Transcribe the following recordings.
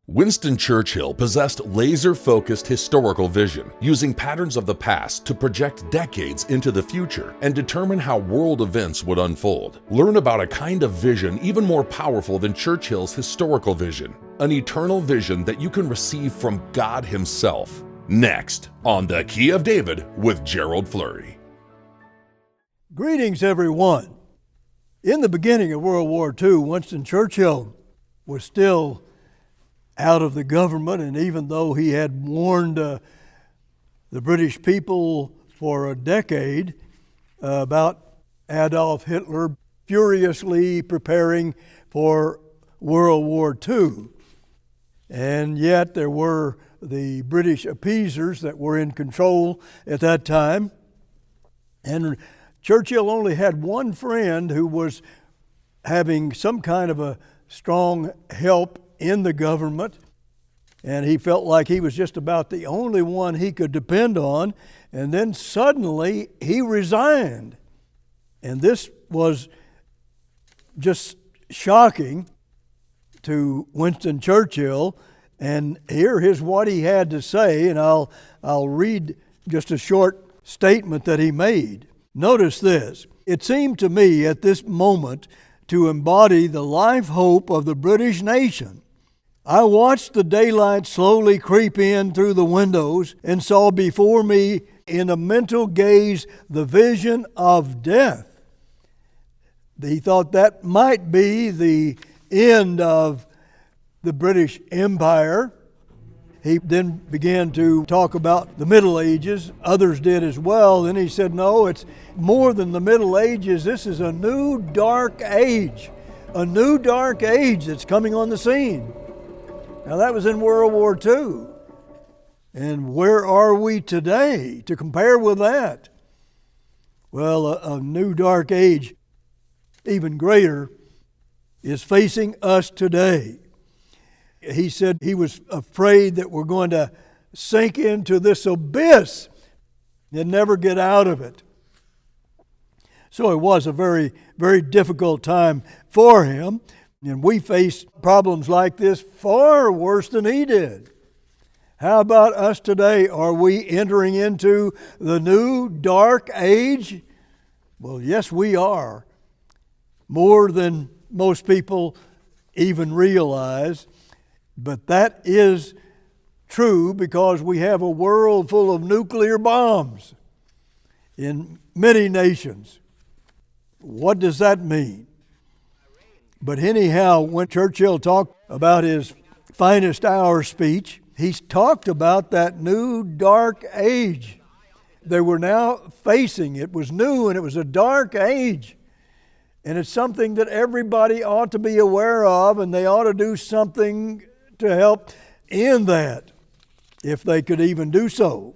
Winston Churchill possessed laser-focused historical vision, using patterns of the past to project decades into the future and determine how world events would unfold. Learn about a kind of vision even more powerful than Churchill's historical vision, an eternal vision that you can receive from God Himself. Next, on The Key of David with Gerald Flurry. Greetings, everyone. In the beginning of World War II, Winston Churchill was still out of the government, and even though he had warned the British people for a decade about Adolf Hitler furiously preparing for World War II, and yet there were the British appeasers that were in control at that time, and Churchill only had one friend who was having some kind of a strong help in the government, and he felt like he was just about the only one he could depend on. And then suddenly he resigned, and this was just shocking to Winston Churchill. And here is what he had to say, and I'll read just a short statement that he made. Notice this: "It seemed to me at this moment to embody the life hope of the British nation. I watched the daylight slowly creep in through the windows and saw before me in a mental gaze the vision of death." He thought that might be the end of the British Empire. He then began to talk about the Middle Ages. Others did as well. Then he said, no, it's more than the Middle Ages. This is a new dark age. A new dark age that's coming on the scene. Now that was in World War II. And where are we today to compare with that? Well, a new dark age, even greater, is facing us today. He said he was afraid that we're going to sink into this abyss and never get out of it. So it was a very, very difficult time for him. And we face problems like this far worse than he did. How about us today? Are we entering into the new dark age? Well, yes, we are. More than most people even realize. But that is true because we have a world full of nuclear bombs in many nations. What does that mean? But anyhow, when Churchill talked about his finest hour speech, he talked about that new dark age they were now facing. It was new and it was a dark age. And it's something that everybody ought to be aware of, and they ought to do something to help end that, if they could even do so.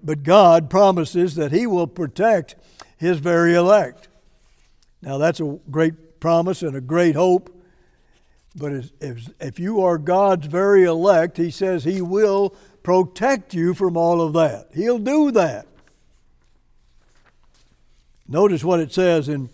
But God promises that He will protect His very elect. Now that's a great promise and a great hope, but if you are God's very elect, He says He will protect you from all of that. He'll do that. Notice what it says in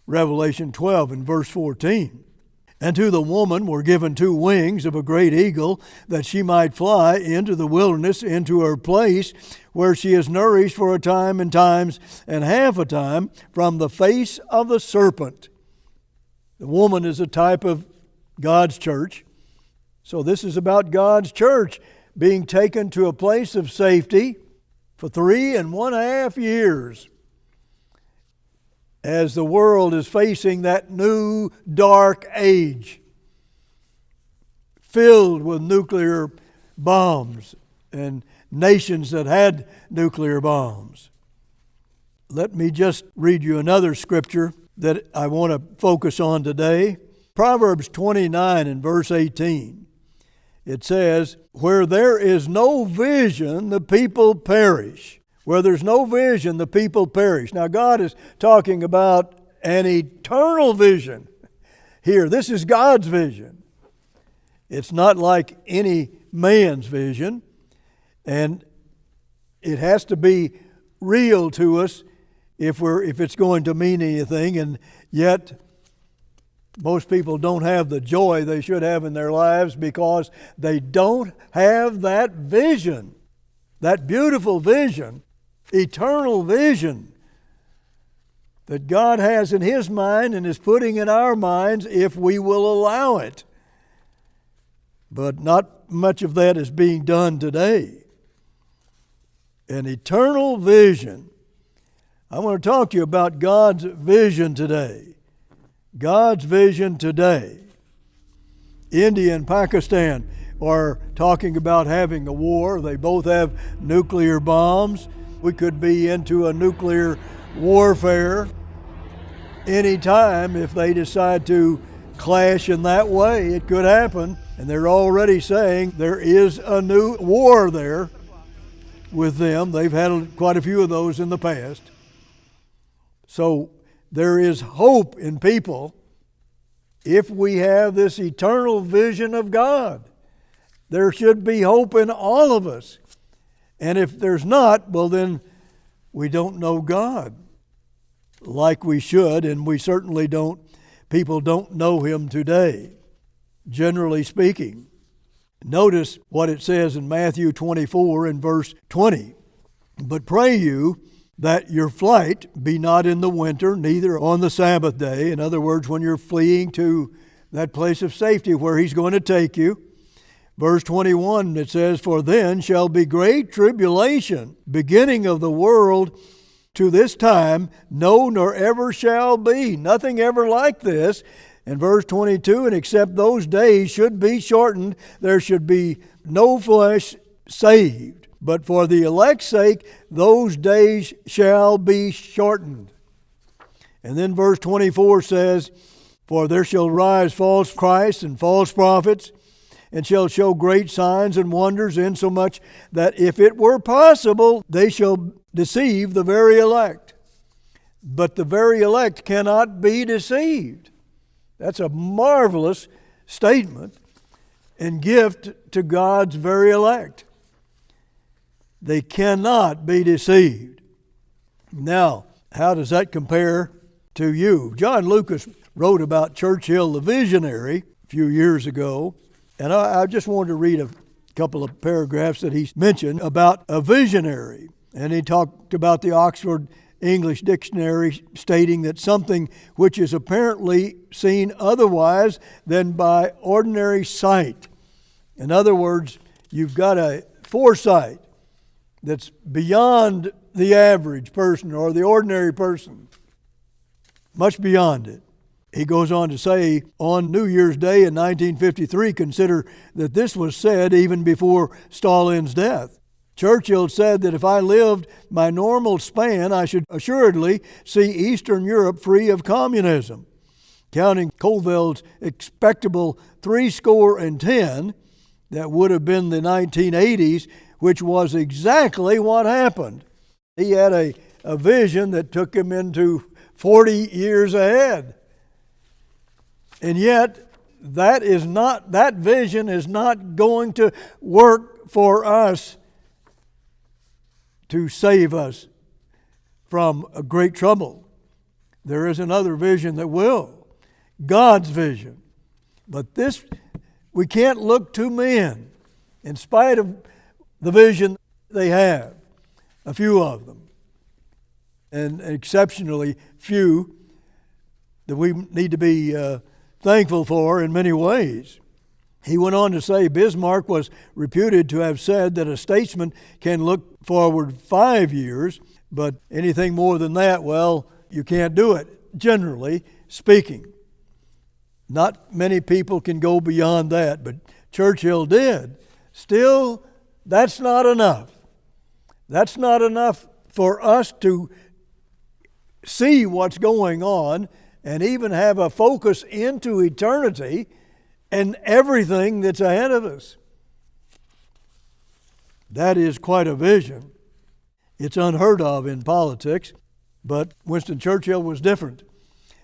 Revelation 12 and verse 14. "And to the woman were given 2 wings of a great eagle, that she might fly into the wilderness, into her place, where she is nourished for a time and times and half a time from the face of the serpent." The woman is a type of God's church. So this is about God's church being taken to a place of safety for 3.5 years. As the world is facing that new dark age filled with nuclear bombs and nations that had nuclear bombs. Let me just read you another scripture that I want to focus on today. Proverbs 29 and verse 18. It says, "Where there is no vision, the people perish." Where there's no vision, the people perish. Now God is talking about an eternal vision here. This is God's vision. It's not like any man's vision. And it has to be real to us if it's going to mean anything. And yet Most people don't have the joy they should have in their lives because they don't have that vision, that beautiful vision, eternal vision that God has in His mind and is putting in our minds if we will allow it. But not much of that is being done today. An eternal vision. I want to talk to you about God's vision today. God's vision today. India and Pakistan are talking about having a war. They both have nuclear bombs. We could be into a nuclear warfare anytime if they decide to clash in that way. It could happen. And they're already saying there is a new war there with them. They've had quite a few of those in the past. So there is hope in people if we have this eternal vision of God. There should be hope in all of us. And if there's not, well then we don't know God like we should, and we certainly don't, people don't know Him today, generally speaking. Notice what it says in Matthew 24 and verse 20. But pray you that your flight be not in the winter, neither on the Sabbath day. In other words, when you're fleeing to that place of safety where He's going to take you. Verse 21, it says, For then shall be great tribulation, beginning of the world to this time, no, nor ever shall be. Nothing ever like this. And verse 22, and except those days should be shortened, there should be no flesh saved. But for the elect's sake, those days shall be shortened. And then verse 24 says, For there shall rise false Christs and false prophets, and shall show great signs and wonders, insomuch that if it were possible, they shall deceive the very elect. But the very elect cannot be deceived. That's a marvelous statement and gift to God's very elect. They cannot be deceived. Now, how does that compare to you? John Lucas wrote about Churchill the visionary a few years ago, and I just wanted to read a couple of paragraphs that he mentioned about a visionary. And he talked about the Oxford English Dictionary, stating that something which is apparently seen otherwise than by ordinary sight. In other words, you've got a foresight that's beyond the average person or the ordinary person, much beyond it. He goes on to say, on New Year's Day in 1953, consider that this was said even before Stalin's death. Churchill said that if I lived my normal span, I should assuredly see Eastern Europe free of communism. Counting Colville's expectable 70, that would have been the 1980s, which was exactly what happened. He had a vision that took him into 40 years ahead. And yet, that vision is not going to work for us to save us from a great trouble. There is another vision that will, God's vision. But this, we can't look to men, in spite of the vision they have, a few of them, and exceptionally few that we need to be thankful for in many ways. He went on to say Bismarck was reputed to have said that a statesman can look forward 5 years, but anything more than that, well, you can't do it, generally speaking. Not many people can go beyond that, but Churchill did. Still, that's not enough. That's not enough for us to see what's going on and even have a focus into eternity and everything that's ahead of us. That is quite a vision. It's unheard of in politics, but Winston Churchill was different.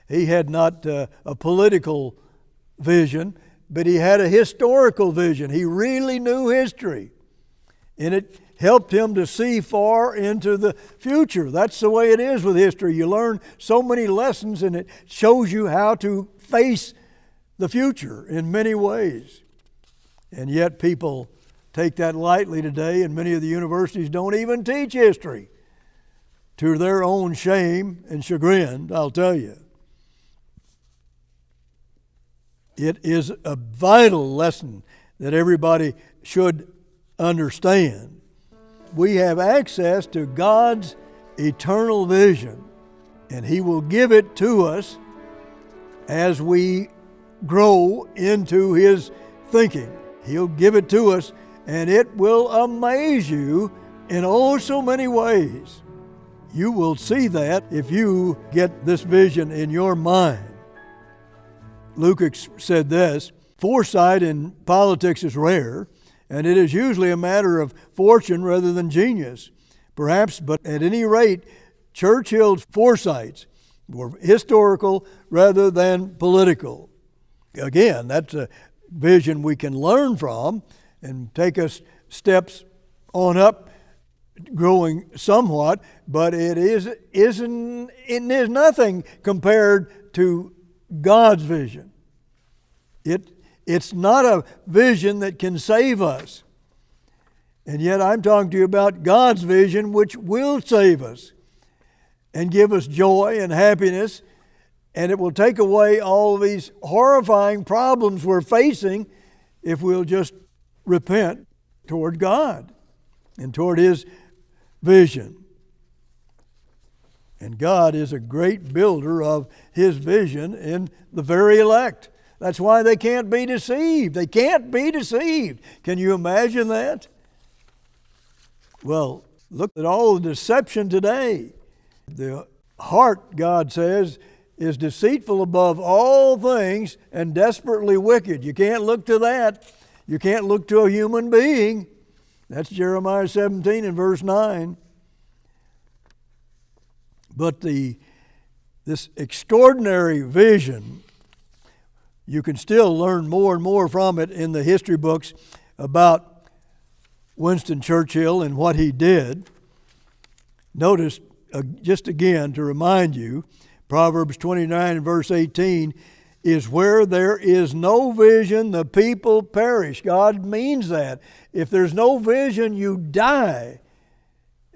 He had not a political vision, but he had a historical vision. He really knew history, and it helped him to see far into the future. That's the way it is with history. You learn so many lessons, and it shows you how to face the future in many ways. And yet people take that lightly today, and many of the universities don't even teach history, to their own shame and chagrin, I'll tell you. It is a vital lesson that everybody should understand. We have access to God's eternal vision, and He will give it to us as we grow into His thinking. He'll give it to us, and it will amaze you in oh so many ways. You will see that if you get this vision in your mind. Lukács said this, "Foresight in politics is rare, and it is usually a matter of fortune rather than genius. Perhaps, but at any rate, Churchill's foresights were historical rather than political." Again, that's a vision we can learn from and take us steps on up, growing somewhat, but it is nothing compared to God's vision. It's not a vision that can save us. And yet I'm talking to you about God's vision, which will save us and give us joy and happiness, and it will take away all these horrifying problems we're facing if we'll just repent toward God and toward His vision. And God is a great builder of His vision in the very elect. That's why they can't be deceived. They can't be deceived. Can you imagine that? Well, look at all the deception today. The heart, God says, is deceitful above all things and desperately wicked. You can't look to that. You can't look to a human being. That's Jeremiah 17 and verse 9. But this extraordinary vision, you can still learn more and more from it in the history books about Winston Churchill and what he did. Notice, just again to remind you, Proverbs 29 and verse 18 is where there is no vision, the people perish. God means that. If there's no vision, you die.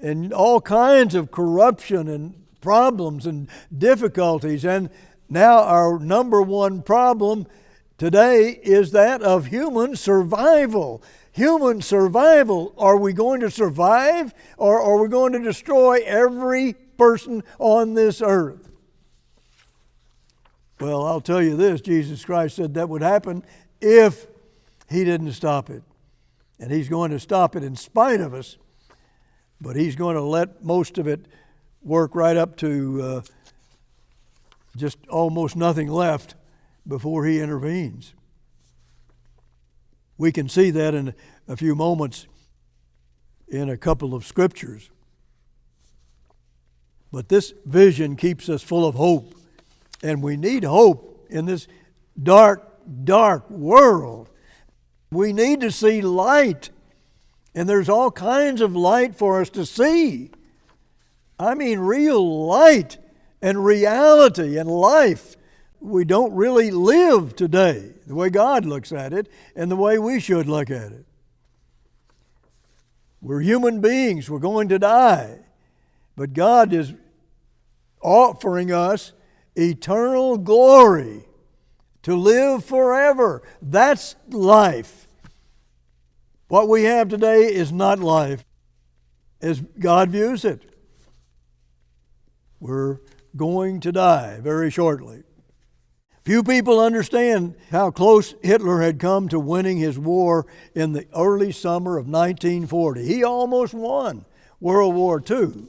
And all kinds of corruption and problems and difficulties. And now our number one problem today is that of human survival. Human survival. Are we going to survive, or are we going to destroy every person on this earth? Well, I'll tell you this, Jesus Christ said that would happen if He didn't stop it. And He's going to stop it in spite of us, but He's going to let most of it work right up to just almost nothing left before He intervenes. We can see that in a few moments in a couple of scriptures. But this vision keeps us full of hope. And we need hope in this dark, dark world. We need to see light. And there's all kinds of light for us to see. I mean real light and reality and life. We don't really live today the way God looks at it and the way we should look at it. We're human beings. We're going to die. But God is offering us eternal glory to live forever. That's life. What we have today is not life as God views it. We're going to die very shortly. Few people understand how close Hitler had come to winning his war in the early summer of 1940. He almost won World War II.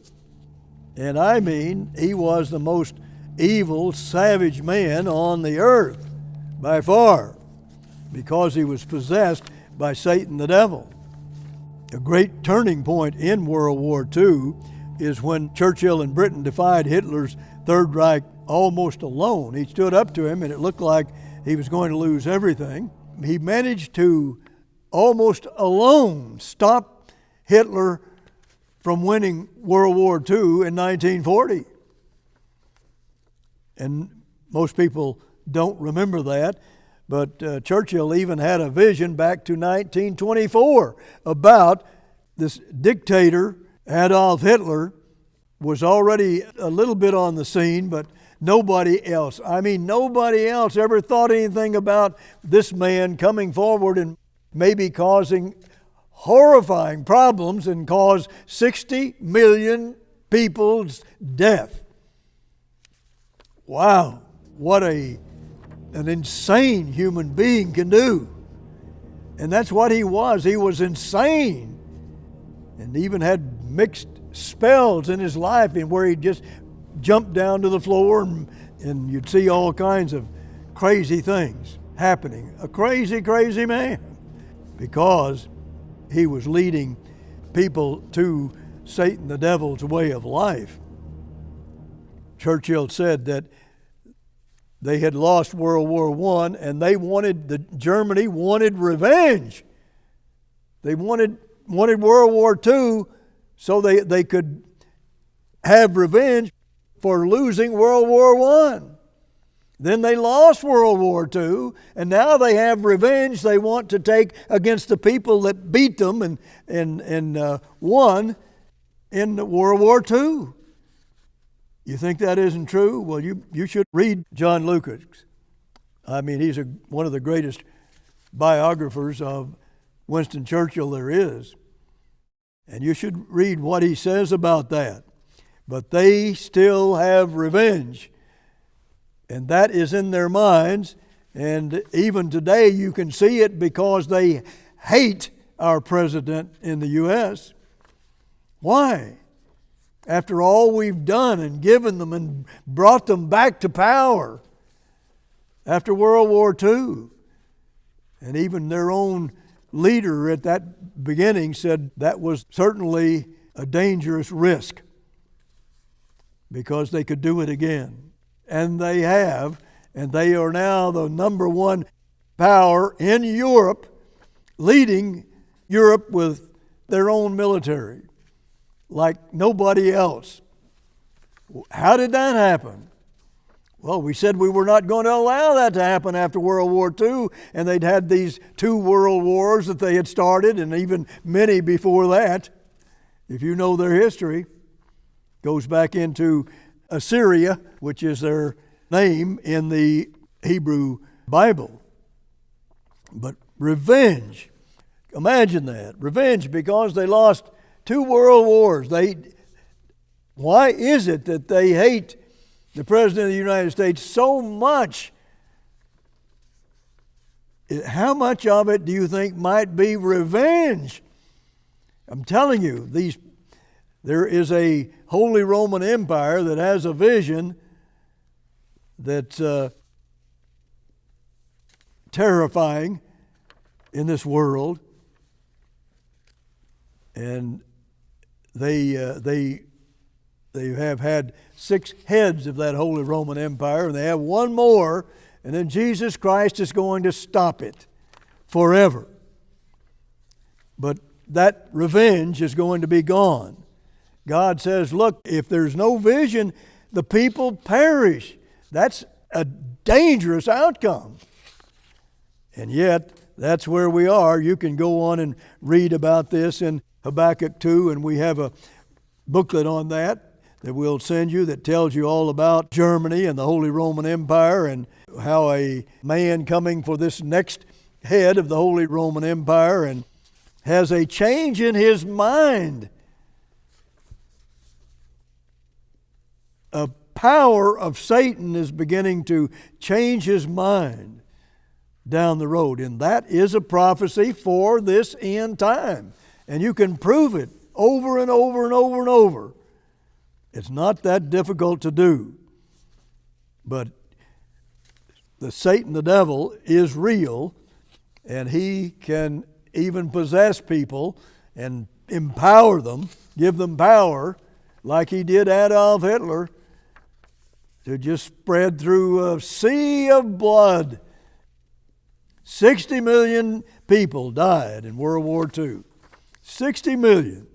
And I mean, he was the most evil, savage man on the earth by far, because he was possessed by Satan the devil. A great turning point in World War II is when Churchill and Britain defied Hitler's Third Reich almost alone. He stood up to him and it looked like he was going to lose everything. He managed to almost alone stop Hitler from winning World War II in 1940. And most people don't remember that, But Churchill even had a vision back to 1924 about this dictator, Adolf Hitler, was already a little bit on the scene, but nobody else, nobody else ever thought anything about this man coming forward and maybe causing horrifying problems and cause 60 million people's death. Wow, what an insane human being can do. And that's what he was. He was insane, and even had mixed spells in his life in where he just jumped down to the floor and you'd see all kinds of crazy things happening. A crazy, crazy man, because he was leading people to Satan, the devil's way of life. Churchill said that they had lost World War I, and Germany wanted revenge. They wanted World War II so they could have revenge for losing World War I. Then they lost World War II, and now they have revenge they want to take against the people that beat them and won in World War II. You think that isn't true? Well, you should read John Lucas. He's one of the greatest biographers of Winston Churchill there is. And you should read what he says about that. But they still have revenge. And that is in their minds. And even today you can see it because they hate our president in the U.S. Why? After all we've done and given them and brought them back to power after World War II. And even their own leader at that beginning said that was certainly a dangerous risk because they could do it again. And they have, and they are now the number one power in Europe, leading Europe with their own military like nobody else. How did that happen? Well, we said we were not going to allow that to happen after World War II, and they'd had these 2 world wars that they had started, and even many before that. If you know their history, goes back into Assyria, which is their name in the Hebrew Bible. But revenge, imagine that. Revenge because they lost 2 world wars. Why is it that they hate the President of the United States so much? How much of it do you think might be revenge? I'm telling you, there is a Holy Roman Empire that has a vision that's terrifying in this world. And they have had 6 heads of that Holy Roman Empire, and they have one more, and then Jesus Christ is going to stop it forever. But that revenge is going to be gone. God says, look, if there's no vision, the people perish. That's a dangerous outcome. And yet, that's where we are. You can go on and read about this in Habakkuk 2, and we have a booklet on that we'll send you that tells you all about Germany and the Holy Roman Empire and how a man coming for this next head of the Holy Roman Empire and has a change in his mind. A power of Satan is beginning to change his mind down the road, and that is a prophecy for this end time. And you can prove it over and over and over and over. It's not that difficult to do. But Satan, the devil, is real, and he can even possess people and empower them, give them power, like he did Adolf Hitler, to just spread through a sea of blood. 60 million people died in World War II. 60 million.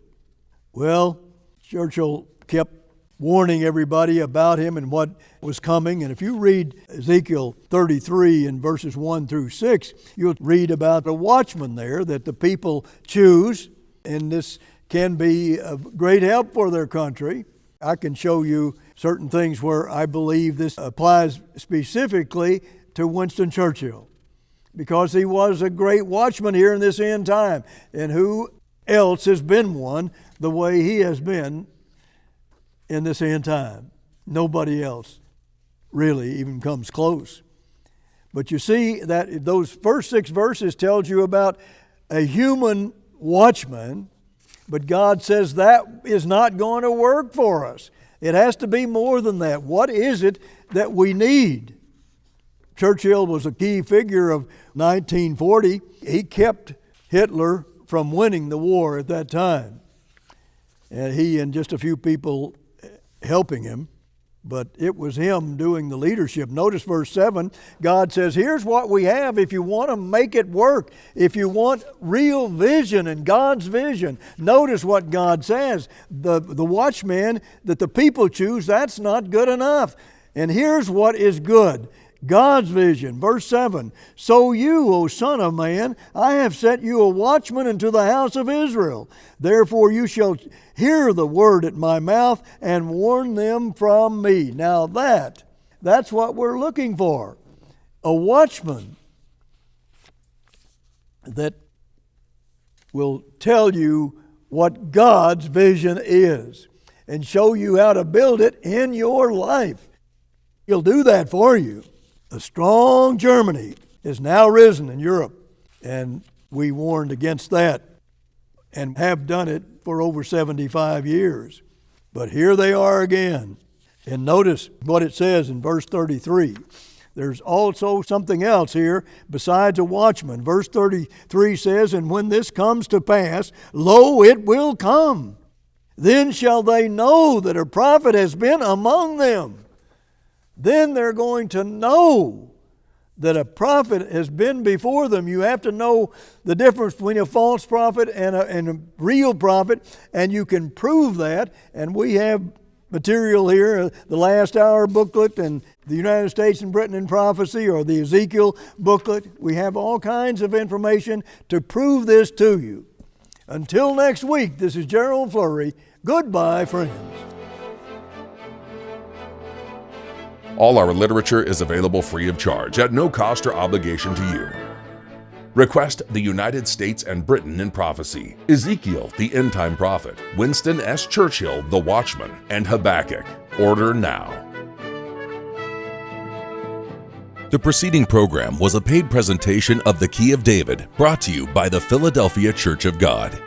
Well, Churchill kept warning everybody about him and what was coming. And if you read Ezekiel 33 in verses 1 through 6, you'll read about the watchman there that the people choose, and this can be of great help for their country. I can show you certain things where I believe this applies specifically to Winston Churchill, because he was a great watchman here in this end time. And who else has been one the way he has been in this end time? Nobody else really even comes close. But you see that those first 6 verses tells you about a human watchman, but God says that is not going to work for us. It has to be more than that. What is it that we need? Churchill was a key figure of 1940. He kept Hitler from winning the war at that time. And he and just a few people helping him, but it was him doing the leadership. Notice verse 7, God says, here's what we have if you want to make it work, if you want real vision and God's vision. Notice what God says. The watchman that the people choose, that's not good enough. And here's what is good. God's vision. Verse 7, so you, O son of man, I have set you a watchman into the house of Israel. Therefore you shall hear the word at my mouth and warn them from me. Now that's what we're looking for. A watchman that will tell you what God's vision is and show you how to build it in your life. He'll do that for you. A strong Germany is now risen in Europe, and we warned against that and have done it for over 75 years. But here they are again. And notice what it says in verse 33. There's also something else here besides a watchman. Verse 33 says, and when this comes to pass, lo, it will come. Then shall they know that a prophet has been among them. Then they're going to know that a prophet has been before them. You have to know the difference between a false prophet and a real prophet, and you can prove that. And we have material here, the Last Hour booklet and the United States and Britain in Prophecy, or the Ezekiel booklet. We have all kinds of information to prove this to you. Until next week, this is Gerald Flurry. Goodbye, friends. All our literature is available free of charge at no cost or obligation to you. Request the United States and Britain in Prophecy, Ezekiel, the End Time Prophet, Winston S. Churchill, the Watchman, and Habakkuk. Order now. The preceding program was a paid presentation of The Key of David, brought to you by the Philadelphia Church of God.